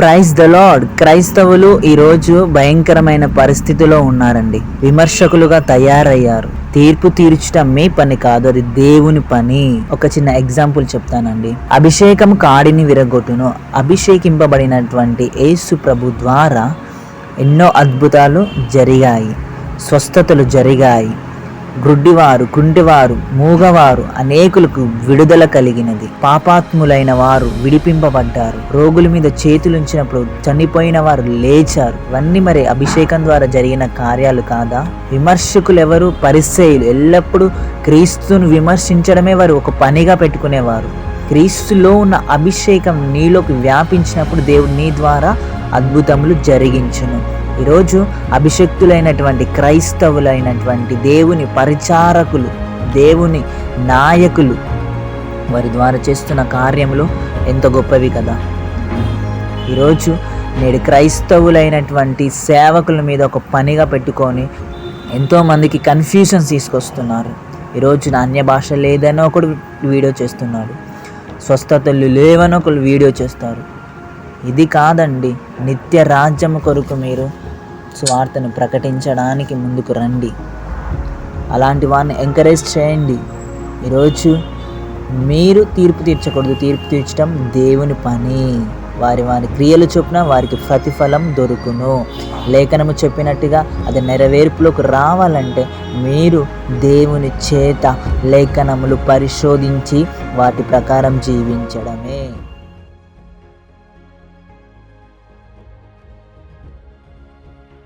Praise the lord. క్రైస్తవులు ఈరోజు భయంకరమైన పరిస్థితిలో ఉన్నారండి. విమర్శకులుగా తయారయ్యారు. తీర్పు తీర్చడం మీ పని కాదు, అది దేవుని పని. ఒక చిన్న ఎగ్జాంపుల్ చెప్తానండి. అభిషేకం కాడిని విరగొట్టును. అభిషేకింపబడినటువంటి యేసు ప్రభు ద్వారా ఎన్నో అద్భుతాలు జరిగాయి, స్వస్థతలు జరిగాయి. గ్రుడ్డివారు, కుంటివారు, మూగవారు అనేకులకు విడుదల కలిగినది. పాపాత్ములైన వారు విడిపింపబడ్డారు. రోగుల మీద చేతులుంచినప్పుడు చనిపోయిన వారు లేచారు. ఇవన్నీ మరి అభిషేకం ద్వారా జరిగిన కార్యాలు కాదా? విమర్శకులు ఎవరు? పరిసయ్యులు. ఎల్లప్పుడూ క్రీస్తును విమర్శించడమే వారు ఒక పనిగా పెట్టుకునేవారు. క్రీస్తులో ఉన్న అభిషేకం నీలోకి వ్యాపించినప్పుడు దేవుడు నీ ద్వారా అద్భుతములు జరిగించును. ఈరోజు అభిషక్తులైనటువంటి క్రైస్తవులైనటువంటి దేవుని పరిచారకులు, దేవుని నాయకులు, వారి ద్వారా చేస్తున్న కార్యములు ఎంత గొప్పవి కదా. ఈరోజు నేడు క్రైస్తవులైనటువంటి సేవకుల మీద ఒక పనిగా పెట్టుకొని ఎంతోమందికి కన్ఫ్యూజన్స్ తీసుకొస్తున్నారు. ఈరోజు అన్య భాష లేదని ఒకడు వీడియో చేస్తున్నాడు, స్వస్థతలు లేవని ఒకరు వీడియో చేస్తారు. ఇది కాదండి. నిత్య రాజ్యము కొరకు మీరు స్వార్థను ప్రకటించడానికి ముందుకు రండి. అలాంటి వారిని ఎంకరేజ్ చేయండి. ఈరోజు మీరు తీర్పు తీర్చకూడదు. తీర్పు తీర్చడం దేవుని పని. వారి క్రియలు చొప్పున వారికి ప్రతిఫలం దొరుకును. లేఖనము చెప్పినట్టుగా అది నెరవేర్పులోకి రావాలంటే మీరు దేవుని చేత లేఖనములు పరిశోధించి వాటి ప్రకారం జీవించడమే.